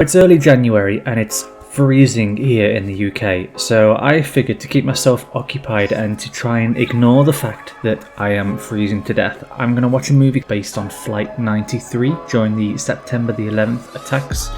It's early January and it's freezing here in the UK, so I figured to keep myself occupied and to try and ignore the fact that I am freezing to death, I'm going to watch a movie based on Flight 93 during the September the 11th attacks.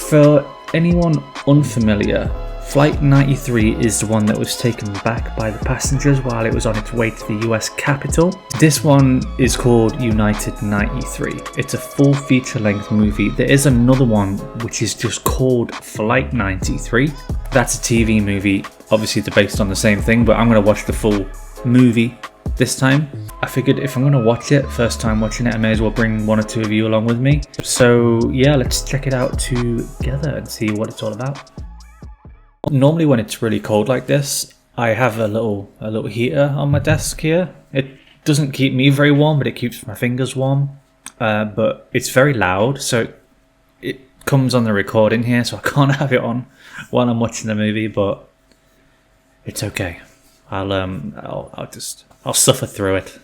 For anyone unfamiliar, Flight 93 is the one that was taken back by the passengers while it was on its way to the US Capitol. This one is called United 93. It's a full feature-length movie. There is another one which is just called Flight 93. That's a TV movie. Obviously they're based on the same thing, but I'm going to watch the full movie this time. I figured if I'm going to watch it, first time watching it, I may as well bring one or two of you along with me. So yeah, let's check it out together and see what it's all about. Normally when it's really cold like this, I have a little heater on my desk here. It doesn't keep me very warm, but it keeps my fingers warm. But it's very loud, so it comes on the recording here, so I can't have it on while I'm watching the movie, but it's okay. I'll suffer through it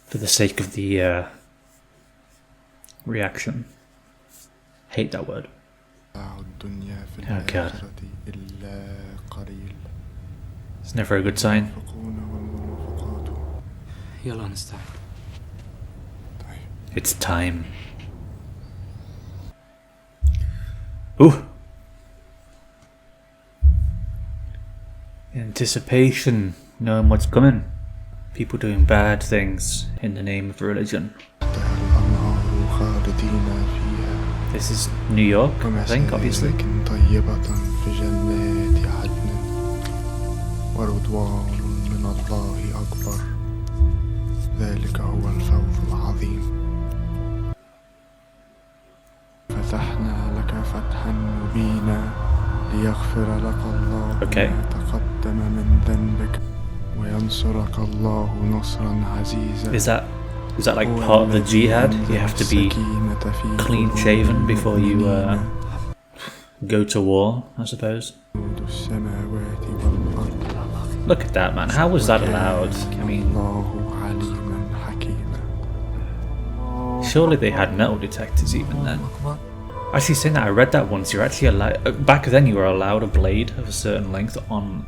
for the sake of the reaction. Hate that word. Oh god. It's never a good sign. It's time. Ooh. Anticipation, knowing what's coming. People doing bad things in the name of religion. This is New York, I think, obviously. Okay. Is that like part of the jihad? You have to be clean shaven before you go to war, I suppose. Look at that, man. How was that allowed? I mean, surely they had metal detectors even then. Actually, saying that, I read that once. You're actually allowed. Back then, you were allowed a blade of a certain length on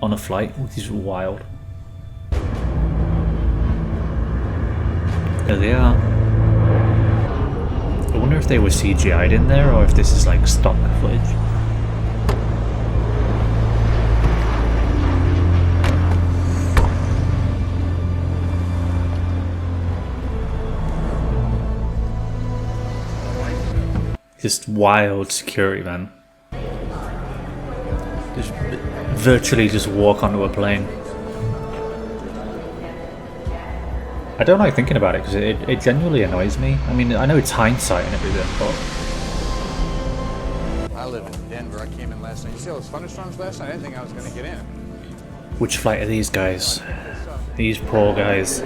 a flight, which is wild. There they are. I wonder if they were CGI'd in there or if this is like stock footage. Just wild security, man. Just virtually just walk onto a plane. I don't like thinking about it because it genuinely annoys me. I mean, I know it's hindsight and everything, but... I live in Denver. I came in last night. You see all those thunderstorms last night? I didn't think I was going to get in. Which flight are these guys? These poor guys.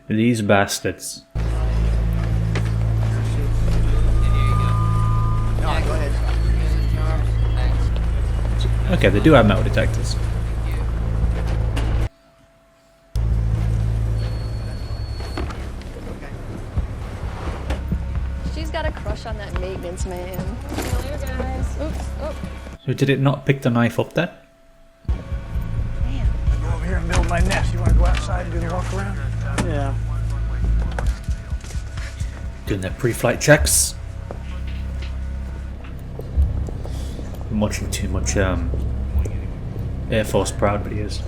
These bastards. Okay, they do have metal detectors. She's got a crush on that maintenance man. Hello, guys. Oops. Oh. So did it not pick the knife up there? Damn. I go over here and build my nest. You want to go outside and do the walk around? Yeah. Doing their pre-flight checks. I'm watching too much Air Force Proud videos.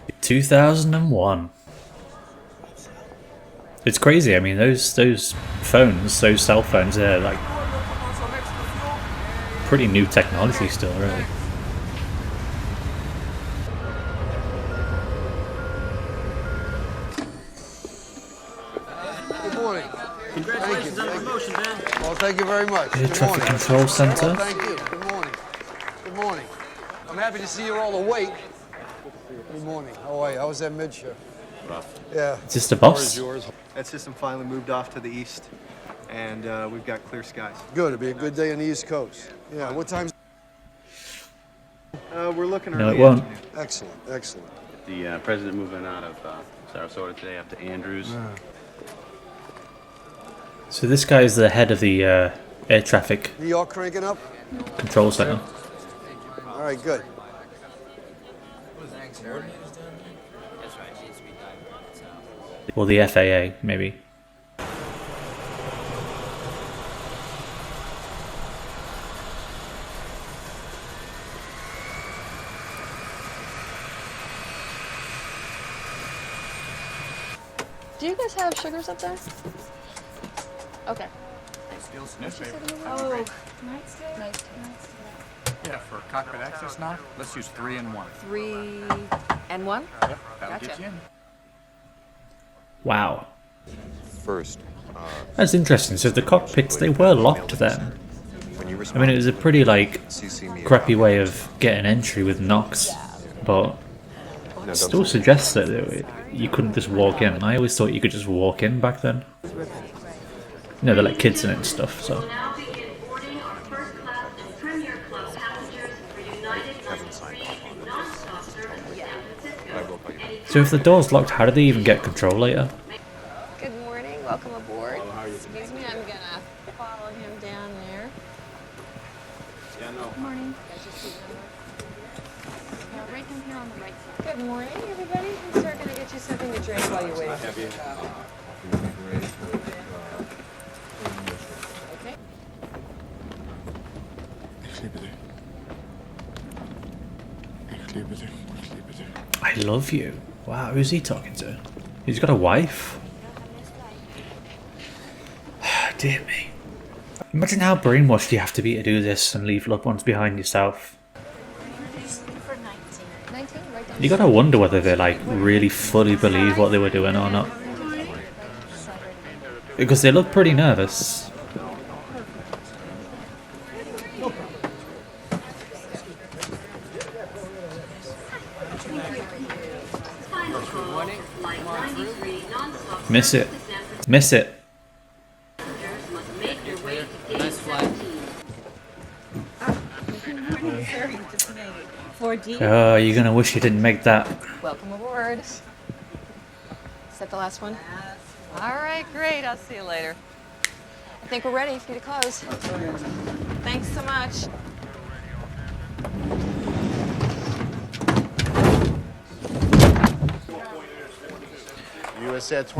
In 2001. It's crazy. I mean, those phones, those cell phones, they're like pretty new technology still, really. Good morning. Congratulations on the promotion, man. Well, thank you very much. Air Traffic Control Center. Well, thank you. Good morning. Good morning. I'm happy to see you're all awake. Good morning. How are you? How was that mid shift? Rough. Yeah. It's just a boss. That system finally moved off to the east, and we've got clear skies. Good. It'll be a good day on the East Coast. Yeah. What time's? We're looking No, early it won't. afternoon. Excellent. Excellent. The president moving out of Sarasota today up to Andrews. So this guy is the head of the air traffic New York cranking up? control center. All right. Good. Or the FAA, maybe. Do you guys have sugars up there? Okay. Oh, Nice. yeah, for cockpit access now, let's use 3 and 1. 3 and 1? Yep, that'll get Gotcha. you in. Wow. First, That's interesting. So the cockpits, they were locked then. I mean, it was a pretty, like, crappy way of getting entry with knocks. But it still suggests that you couldn't just walk in. I always thought you could just walk in back then. You know, they let kids in it and stuff, so. So if the door's locked, how do they even get control later? Good morning. Welcome aboard. Excuse me, I'm gonna follow him down there. Good morning. Right down here on the right side. Good morning, everybody. I'm start gonna get you something to drink while you wait. Okay. I love you. Wow, who's he talking to? He's got a wife? Dear me. Imagine how brainwashed you have to be to do this and leave loved ones behind yourself. 19, right down You gotta wonder whether they like really fully believe what they were doing or not. Because they look pretty nervous. Miss it. Miss it. Oh, you're gonna wish you didn't make that. Welcome aboard. Is that the last one? All right, great. I'll see you later. I think we're ready for you to close. Thanks so much.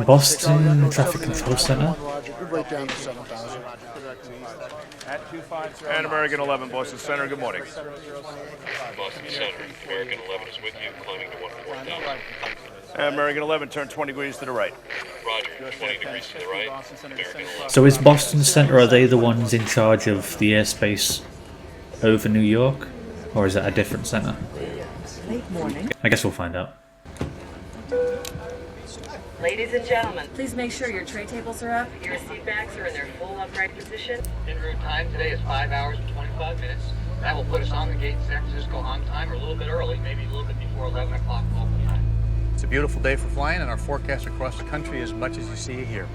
Boston Traffic Control Center. Right down to 7,000. And American 11, Boston Center, good morning. Boston Center, American 11 is with you, climbing to 14000. And American 11, turn 20 degrees to the right. Roger, 20 degrees to the right, American 11. So is Boston Center, are they the ones in charge of the airspace over New York? Or is that a different center? Late morning. I guess we'll find out. Ladies and gentlemen, please make sure your tray tables are up, your seat backs are in their full upright position. En route time today is 5 hours and 25 minutes. That will put us on the gate in San Francisco on time or a little bit early, maybe a little bit before 11 o'clock local time. It's a beautiful day for flying, and our forecast across the country is much as you see here.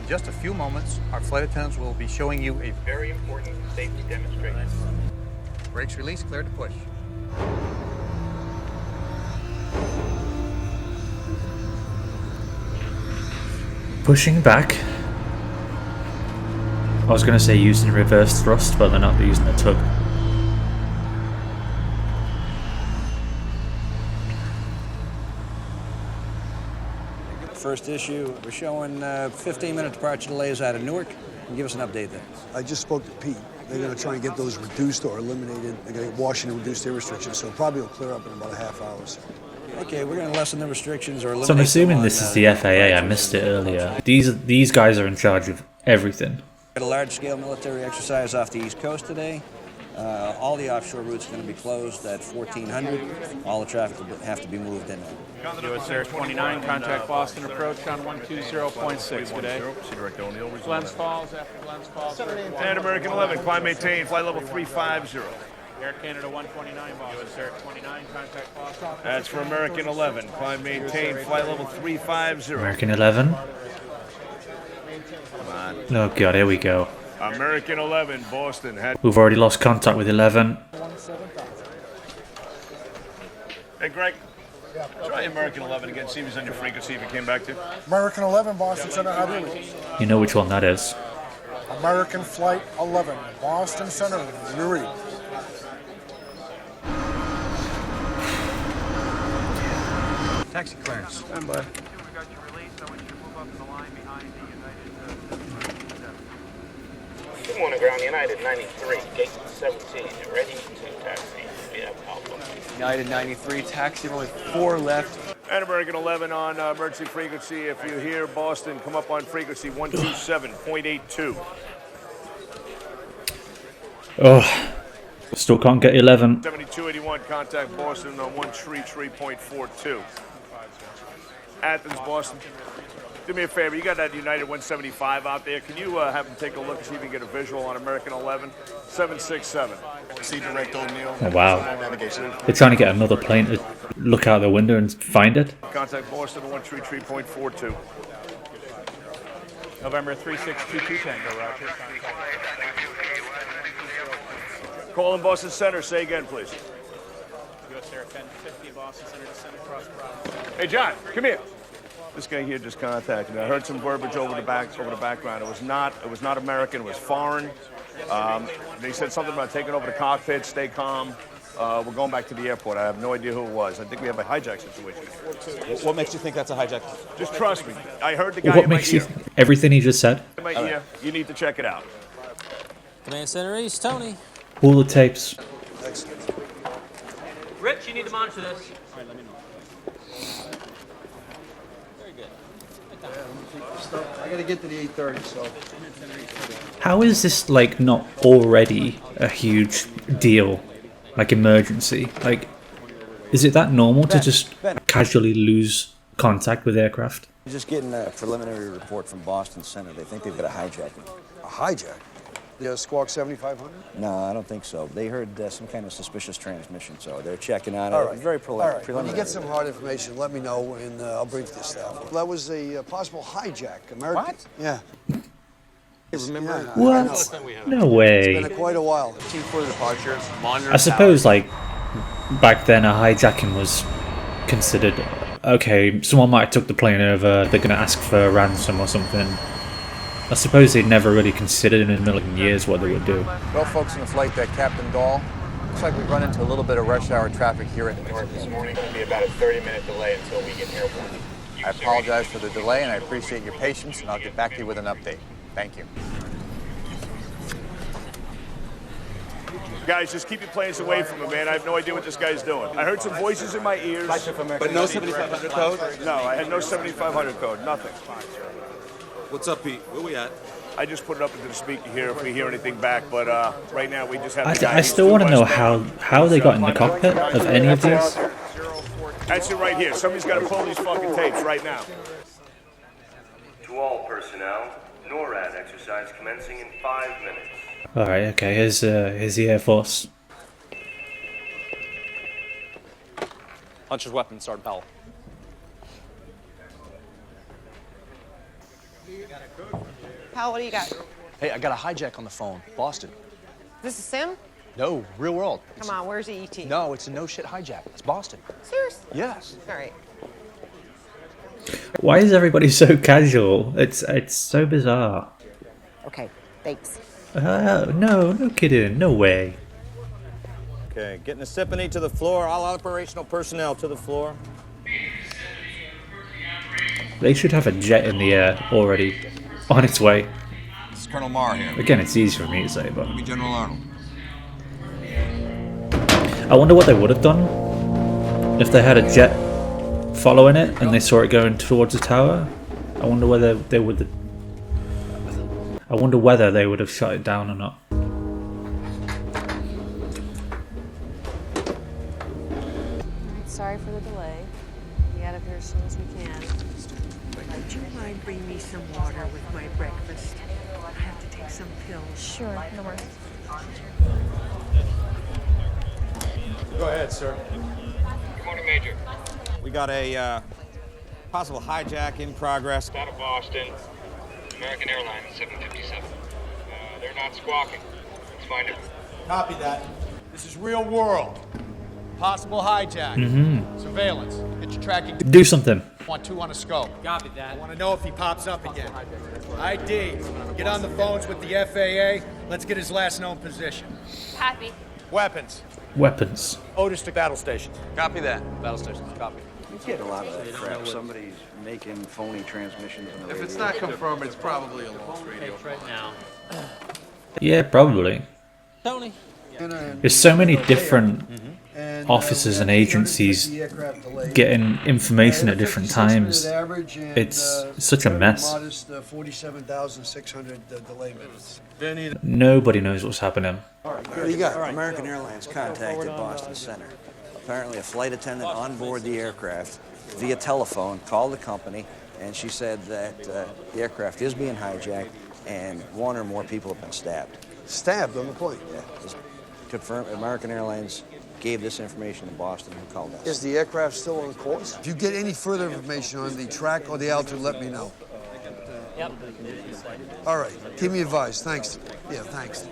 In just a few moments, our flight attendants will be showing you a very important safety demonstration. Brakes released, clear to push. Pushing back. I was gonna say using reverse thrust, but they're not using a tug. First issue, we're showing 15-minute departure delays out of Newark. Give us an update there. I just spoke to Pete. They're going to try and get those reduced or eliminated. They're going to get Washington reduce their restrictions, so probably will clear up in about a half hour. Okay, we're going to lessen the restrictions or eliminate. So I'm assuming them this on, is the FAA. I missed it earlier. These guys are in charge of everything. Got a large-scale military exercise off the East Coast today. All the offshore routes are going to be closed at 1400. All the traffic will have to be moved in. US Air 29, contact Boston approach on 120.6 today. Glens Falls, after Glens Falls. And American 11, climb maintain, flight level 350. Air Canada 129, Boston, sir. 29, contact Boston. That's for American 11. Climb maintain, flight level 350. American 11. Come on. Oh god, here we go. American 11, Boston. We've already lost contact with 11. Hey, Greg. Try American 11 again. See if he's on your frequency if he came back to. American 11, Boston Center, how do you? You know which one that is. American Flight 11, Boston Center, Yuri. Taxi clearance. Stand by. Good morning, ground United 93, gate 17, ready to taxi. Yeah, Alpha. United 93, taxi, only 4 left. And American 11 on emergency frequency. If you hear Boston, come up on frequency 127.82. Oh, still can't get 11. 7281, contact Boston on 133.42. Athens, Boston. Do me a favor, you got that United 175 out there. Can you have them take a look and see if you can get a visual on American 11? 767. See Direct O'Neill. Oh wow. Navigation. They're trying to get another plane to look out the window and find it. Contact Boston on 133.42. November 3622 Tango, Roger. Call in Boston Center. Say again, please. US Air 1050, Boston Center, descend across Providence. Hey, John, come here. This guy here just contacted me. I heard some verbiage over the background. It was not American. It was foreign. They said something about taking over the cockpit. Stay calm. We're going back to the airport. I have no idea who it was. I think we have a hijack situation. What makes you think that's a hijack? Just trust me. I heard the guy What in my makes you ear. everything he just said? In my ear. You need to check it out. Command Center East, Tony. All the tapes. Rich, you need to monitor this. All right, let me know. Very good. I gotta get to the 8:30, so. How is this like not already a huge deal? Like emergency? Like, is it that normal to just casually lose contact with aircraft? We're just getting a preliminary report from Boston Center. They think they've got a hijacking. A hijack? The Squawk 7500? No, I don't think so. They heard some kind of suspicious transmission, so they're checking on it. All right. Very All right. When preliminary. you get some hard information, let me know, and I'll brief the staff. That was a possible hijack. American. What? Yeah. Remember? Yeah, What? I know. No way. It's been quite a while. Team for departure. I suppose like back then a hijacking was considered okay. Someone might have took the plane over. They're gonna ask for a ransom or something. I suppose they'd never really considered in a million years what they would do. Well, folks, in the flight deck, Captain Dahl, looks like we've run into a little bit of rush hour traffic here at the north this morning. It's going to be about a 30-minute delay until we get airborne. I apologize for the delay, and I appreciate your patience, and I'll get back to you with an update. Thank you. Guys, just keep your planes away from him, man. I have no idea what this guy's doing. I heard some voices in my ears. But no 7500 code? No, I had no 7500 code. Nothing. What's up, Pete? Where we at? I just put it up into the speaker here if we hear anything back, but right now we just have the guy I who's still due want to know westbound. how they got in the cockpit of any of these. That's it right here. Somebody's got to pull these fucking tapes right now. To all personnel, NORAD exercise commencing in 5 minutes. All right, okay. Here's the Air Force. Hunter's weapon, Sergeant Powell. Pal, what do you got? Hey, I got a hijack on the phone. Boston. Is this a sim? No, real world. Come on, where's the ET? No, it's a no-shit hijack. It's Boston. Seriously? Yes. All right. Why is everybody so casual? It's so bizarre. Okay, thanks. No kidding. No way. Okay, getting the Symphony to the floor. All operational personnel to the floor. They should have a jet in the air already, on its way. This is Colonel Marr here. Again, it's easy for me to say, but Be General Arnold. I wonder what they would have done if they had a jet following it and they saw it going towards the tower. I wonder whether they would. I wonder whether they would have shut it down or not. Sorry for the delay. Be out of here as soon as we can. Would you mind bringing me some water with my breakfast? I have to take some pills. Sure, no worries. Go ahead, sir. Good morning, Major. We got a possible hijack in progress. Out of Boston, American Airlines 757. They're not squawking. Let's find it. Copy that. This is real world. Possible hijack. Surveillance. Get your tracking. Do something. Want 2 on a scope. Copy that. I want to know if he pops up again. ID. Get on the phones with the FAA. Let's get his last known position. Happy. Weapons. Weapons. Otis to battle stations. Copy that. Battle stations. Copy. We get a lot of that crap. Somebody's making phony transmissions on the radio. If it's not confirmed, it's probably a lost radio. Right now. Yeah, probably. Tony. There's so many different officers and agencies getting information at different times. It's such a mess. 47,600 delay minutes. Nobody knows what's happening. What do you got? American Airlines contacted Boston Center. Apparently a flight attendant on board the aircraft via telephone called the company, and she said that the aircraft is being hijacked and 1 or more people have been stabbed. Stabbed on the plane? Yeah. Confirmed. American Airlines gave this information to Boston and called us. Is the aircraft still on course? If you get any further information on the track or the altitude, let me know. Yep. All right, keep me advised. Thanks. Yeah, thanks.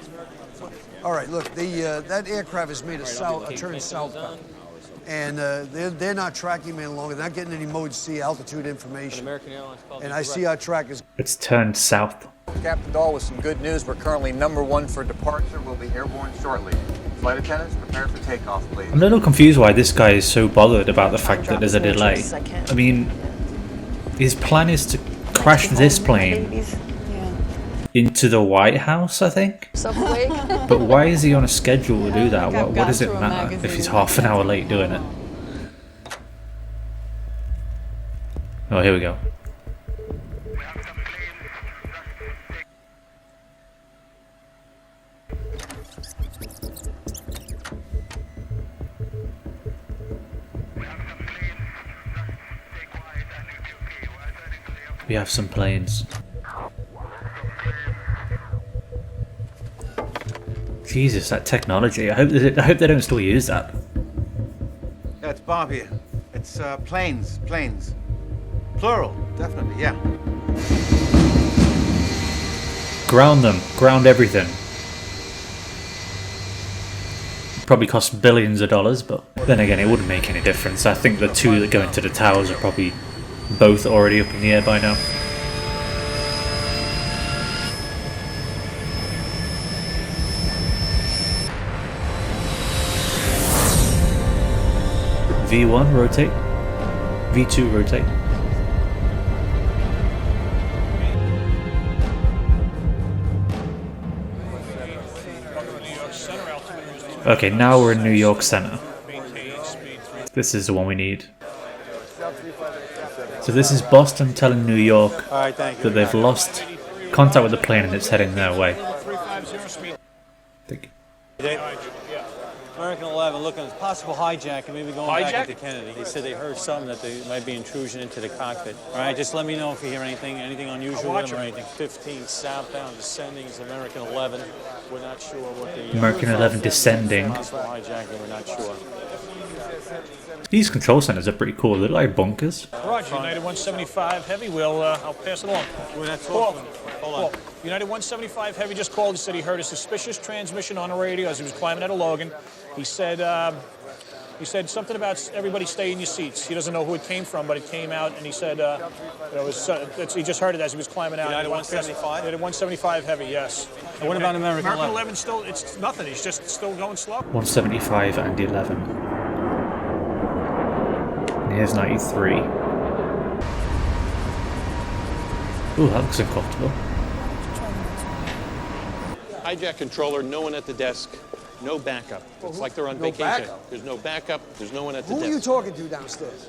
All right, look, that aircraft has made a turn southbound, and they're not tracking me any longer. They're not getting any mode C altitude information. And I see our track is. It's turned south. Captain Dahl, with some good news, we're currently #1 for departure. We'll be airborne shortly. Flight attendants, prepare for takeoff, please. I'm a little confused why this guy is so bothered about the fact that there's a delay. I mean, his plan is to crash this plane into the White House, I think. But why is he on a schedule to do that? What does it matter if he's half an hour late doing it? Oh, here we go. We have some planes. Jesus, that technology. I hope they don't still use that. Yeah, it's Bob here. It's planes. Plural, definitely, yeah. Ground them. Ground everything. Probably cost billions of dollars, but then again, it wouldn't make any difference. I think the 2 that go into the towers are probably both already up in the air by now. V1 rotate. V2 rotate. Okay, now we're in New York Center. This is the one we need. So this is Boston telling New York that they've lost contact with the plane and it's heading their way. American 11 looking at possible hijack and maybe going back into Kennedy. They said they heard something that there might be intrusion into the cockpit. All right, just let me know if you hear anything unusual or anything. 15 southbound descending is American 11. We're not sure what the American 11 descending. Possible hijacking, we're not sure. These control centers are pretty cool. They're like bunkers. Roger, United 175 Heavy. I'll pass it along. Hold on. United 175 Heavy just called and said he heard a suspicious transmission on the radio as he was climbing out of Logan. He said something about everybody stay in your seats. He doesn't know who it came from, but it came out, and he said he just heard it as he was climbing out. United 175? United 175 Heavy, yes. And what about American 11? American 11 still, it's nothing. He's just still going slow. 175 and 11. And here's 93. Ooh, that looks uncomfortable. Hijack controller, no one at the desk. No backup. It's like they're on vacation. Backup? There's no backup. There's no one at the Who desk. are you talking to downstairs?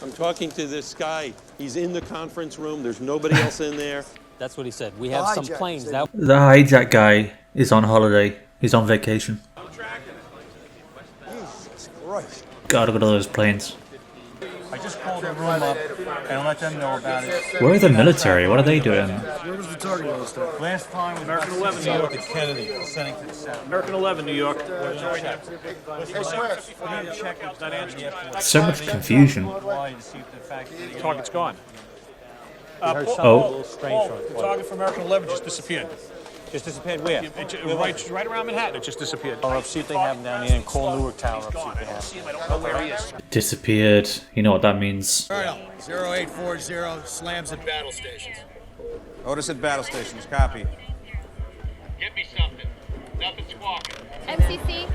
I'm talking to this guy. He's in the conference room. There's nobody else in there. That's what he said. We have some planes. The hijack guy is on holiday. He's on vacation. Jesus Christ. Gotta go to those planes. I just call the room up and let them know about it. Where are the military? What are they doing? Where was the target last time? Last time was American 11, New York. at Kennedy, sending to the south. American 11, New York. So much confusion. Target's gone. Oh. The target for American 11 just disappeared. Just disappeared where? Right around Manhattan, it just disappeared. Up, see if they have him down here, and call Newark Tower up, see if they have him. I don't know where he is. Disappeared. You know what that means. Colonel, 0840, slams at battle stations. Otis at battle stations, copy. Get me something. Nothing squawking. MCC,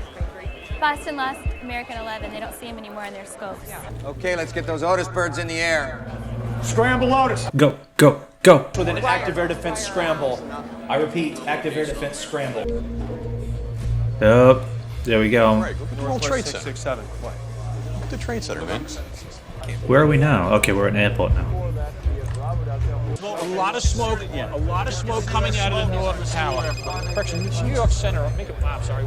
Boston lost American 11. They don't see him anymore in their scopes. Okay, let's get those Otis birds in the air. Scramble Otis. Go, go, go. With an active air defense scramble. I repeat, active air defense scramble. Oh, there we go. Look at the World Trade Center. 667. Look at the Trade Center, man. Where are we now? Okay, we're at an airport now. A lot of smoke. Yeah. A lot of smoke coming out of the North Tower. Correction, New York Center.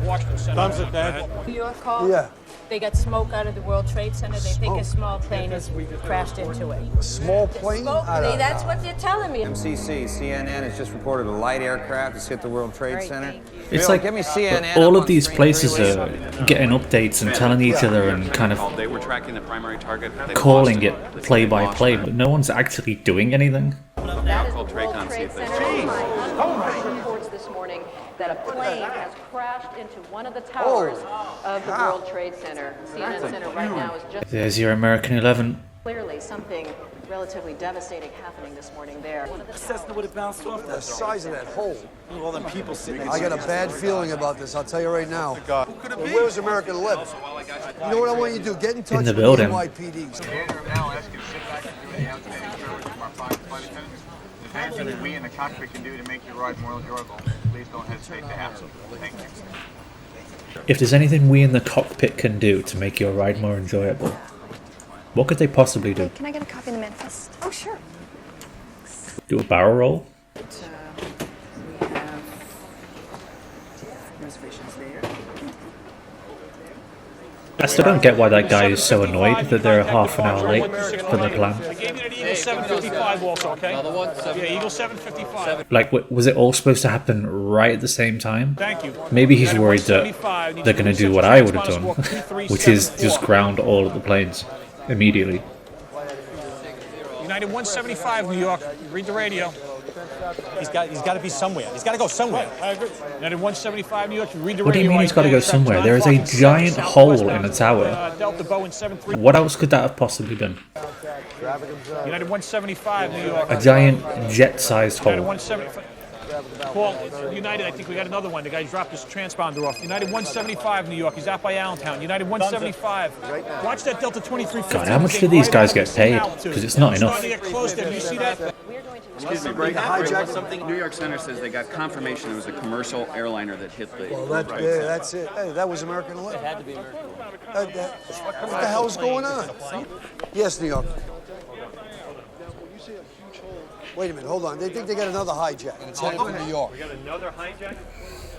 Washington Center. Thumbs at that. New York call? Yeah. They got smoke out of the World Trade Center. They think a small plane has crashed into it. A small plane? That's what they're telling me. MCC, CNN has just reported a light aircraft has hit the World Trade Center. It's Bill, like give me CNN all up of on these screen places three are ways. getting updates and telling each other and kind of They were tracking the primary target. calling it play by play, but no one's actually doing anything. Now call Traycon, see if they Reports this morning that a plane has crashed into one of the towers of the World Trade Center. CNN Center right now is just There's your American 11. clearly something relatively devastating happening this morning there. Cessna would have bounced off The size of that hole. All them people sitting. I got a bad feeling about this, I'll tell you right now. Where's American 11? You know what I want you to do? Get in touch In the with building. the NYPD. If there's anything we in the cockpit can do to make your ride more enjoyable, please don't hesitate to ask. Thank you. If there's anything we in the cockpit can do to make your ride more enjoyable, what could they possibly do? Can I get a copy of the manifest? Oh, sure. Do a barrel roll? We have reservations there. I still don't get why that guy is so annoyed that they're half an hour late for their plan. I gave you that Eagle 755 also, okay? Another one? Yeah, Eagle 755. Like, was it all supposed to happen right at the same time? Thank you. Maybe he's worried that they're going to do what I would have done, which is just ground all of the planes immediately. United 175, New York. Read the radio. He's got to be somewhere. He's got to go somewhere. I agree. United 175, New York. You read the What do you radio. mean he's got to go somewhere? There is a giant hole in the tower. Delta Boeing 73. What else could that have possibly been? United 175, New York. A giant jet-sized United hole. 175. Call United. I think we got another one. The guy dropped his transponder off. United 175, New York. He's out by Allentown. United 175. Watch that Delta 2350. God, how much do these guys get paid? Because it's not enough. Starting to get close there. You see that? Excuse me, Greg. Hijack Something. New York Center says they got confirmation it was a commercial airliner that hit the. Well, that's it. Hey, that was American 11. It had to be American. What the hell's going on? Yes, New York. Wait a minute, hold on. They think they got another hijack. It's headed for New York. We got another hijack?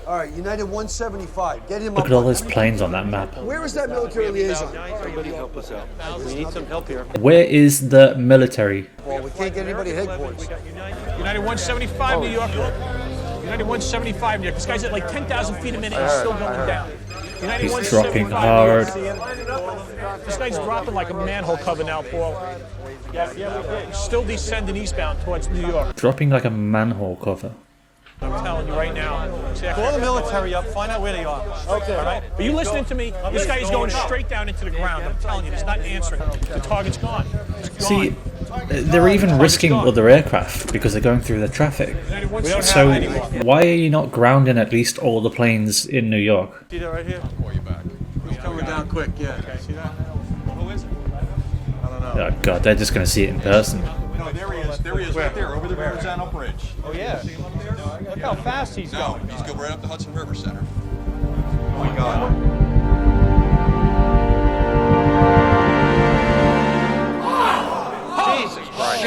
All right, United 175. Get him Look up. at all those planes on that map. Where is that military liaison? Somebody help us out. We need some help here. Where is the military? Well, we can't get anybody at headquarters. United 175, New York. United 175, New York. This guy's at like 10,000 feet a minute. He's still going down. United He's 175, dropping New hard. York. This guy's dropping like a manhole cover now, Paul. He's still descending eastbound towards New York. Dropping like a manhole cover. I'm telling you right now. Call the military up. Find out where they are. Okay. All right. Are you listening to me? This guy is going straight down into the ground. I'm telling you, he's not answering. The target's gone. It's gone. See, they're even risking other aircraft because they're going through the traffic. So why are you not grounding at least all the planes in New York? See that right here? I'll call you back. He's coming down quick. Yeah. Okay. See that? Who is it? I don't know. Oh God, they're just going to see it in person. No, there he is. There he is, right there, over the Verrazano Bridge. Oh yeah. Look how fast he's going. He's going right up the Hudson River Center. Oh my God. Jesus Christ.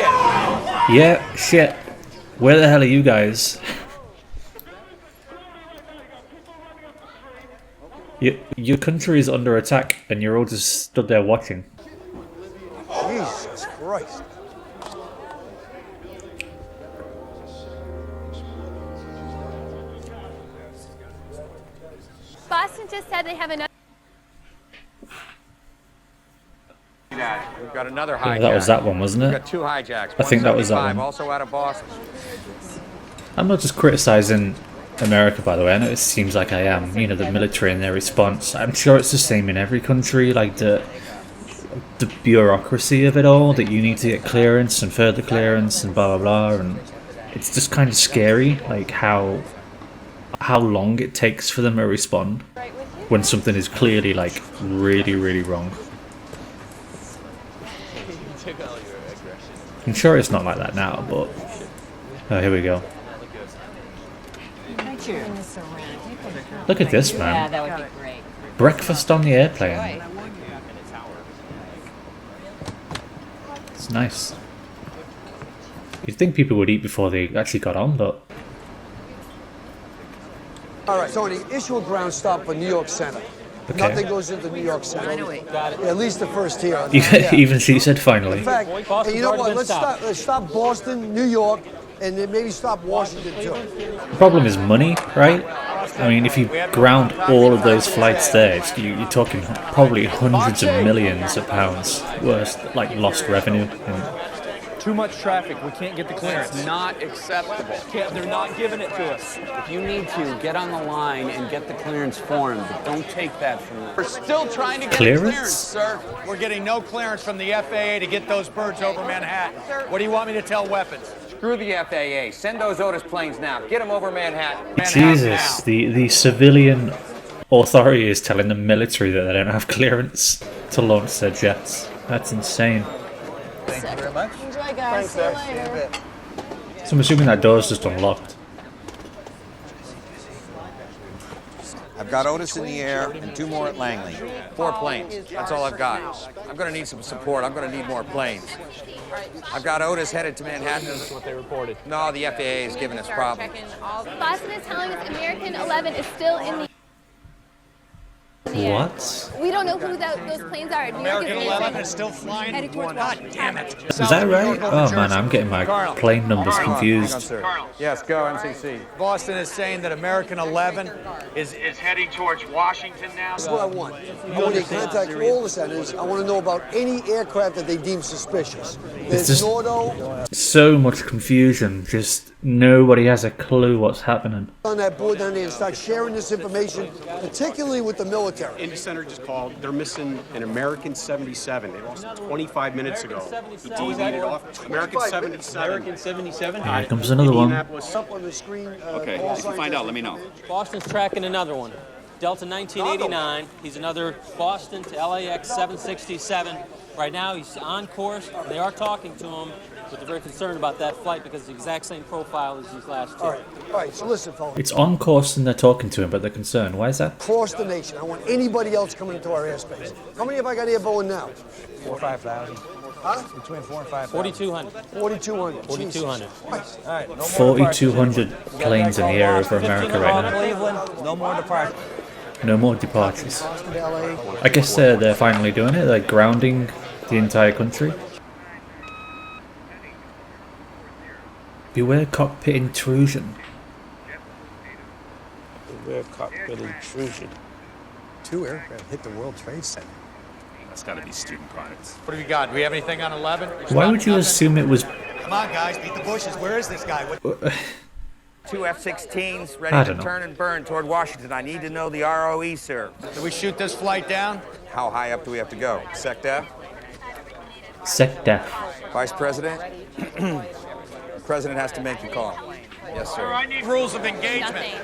Yeah, shit. Where the hell are you guys? Your country is under attack and you're all just stood there watching. Jesus Christ. Boston just said they have another. We've got another Yeah, hijack. that was that one, wasn't it? We've got two hijacks. I think that was that 175, one. Also out of Boston. I'm not just criticising America, by the way. I know it seems like I am. You know, the military and their response. I'm sure it's the same in every country. Like the bureaucracy of it all. That you need to get clearance and further clearance and blah blah blah. And it's just kind of scary, like how long it takes for them to respond when something is clearly like really wrong. I'm sure it's not like that now, but oh, here we go. Look at this, man. Yeah, that would be great. Breakfast on the airplane. It's nice. You'd think people would eat before they actually got on, but All right, Tony, issue a ground stop for New York Center. Okay. Nothing goes into New York Center. Got it. Yeah, at least the first tier. even she said finally. In fact, hey, you know what? Let's stop Boston, New York, and then maybe stop Washington too. The problem is money, right? I mean, if you ground all of those flights there, you're talking probably hundreds of millions of pounds worth, like lost revenue. Too much traffic. We can't get the clearance. It's not acceptable. They're not giving it to us. If you need to, get on the line and get the clearance form, but don't take that from them. We're still trying to get Clearance? sir. We're getting no clearance from the FAA to get those birds over Manhattan. What do you want me to tell weapons? Screw the FAA. Send those Otis planes now. Get them over Manhattan. Jesus, the civilian authority is telling the military that they don't have clearance to launch their jets. That's insane. Thank you very much. Enjoy, guys. See you later. So I'm assuming that door's just unlocked. I've got Otis in the air and two more at Langley. 4 planes. That's all I've got. I'm going to need some support. I'm going to need more planes. I've got Otis headed to Manhattan. That's what they reported. No, the FAA is giving us problems. Boston is telling us American 11 is still in the. What? We don't know who those planes are. New York American is 11 is still flying. heading towards God Washington. damn it. Is that right? Oh man, I'm getting my plane numbers Hang on, confused. sir. Yes, go, MCC. Boston is saying that American 11 is heading towards Washington now. That's what I want. I want you to contact all the centers. I want to know about any aircraft that they deem suspicious. It's There's just Nordo so much confusion. Just nobody has a clue what's happening. on that board down there and start sharing this information, particularly with the military. Indy Center just called. They're missing an American 77. They lost it 25 minutes ago. He deviated off. American 77. American 77? Here comes another one. Indianapolis. Up on the screen. Okay, if you find out, let me know. Boston's tracking another one. Delta 1989. He's another Boston to LAX 767. Right now, he's on course. They are talking to him, but they're very concerned about that flight because it's the exact same profile as these last two. All right, so listen, fellas. It's on course and they're talking to him, but they're concerned. Why is that? Across the nation. I want anybody else coming into our airspace. How many have I got airborne now? 4,000 or 5,000. Huh? Between 4,000 and 5,000. 4,200. 4,200. 4,200. Christ. All right, no more 4,200 planes in the air over America right now. Cleveland, no more departure. No more departures. I guess they're finally doing it. They're grounding the entire country. Beware cockpit intrusion. Beware cockpit intrusion. 2 aircraft hit the World Trade Center. That's got to be student pilots. What have you got? Do we have anything on 11? Why would you assume it was... Come on, guys, beat the bushes. Where is this guy? Two F-16s I ready don't to know. turn and burn toward Washington. I need to know the ROE, sir. Do we shoot this flight down? How high up do we have to go? SecDef? SecDef. Vice President? President has to make the call. Yes, sir. I need rules of engagement.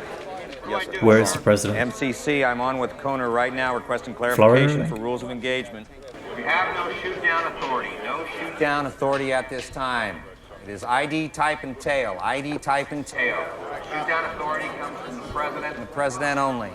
Yes, sir. Where is the president? MCC, I'm on with Kona right now requesting clarification Florida? for rules of engagement. We have no shoot-down authority. No shoot-down authority at this time. It is ID type and tail. ID type and tail. Shoot-down authority comes from the president and the president only.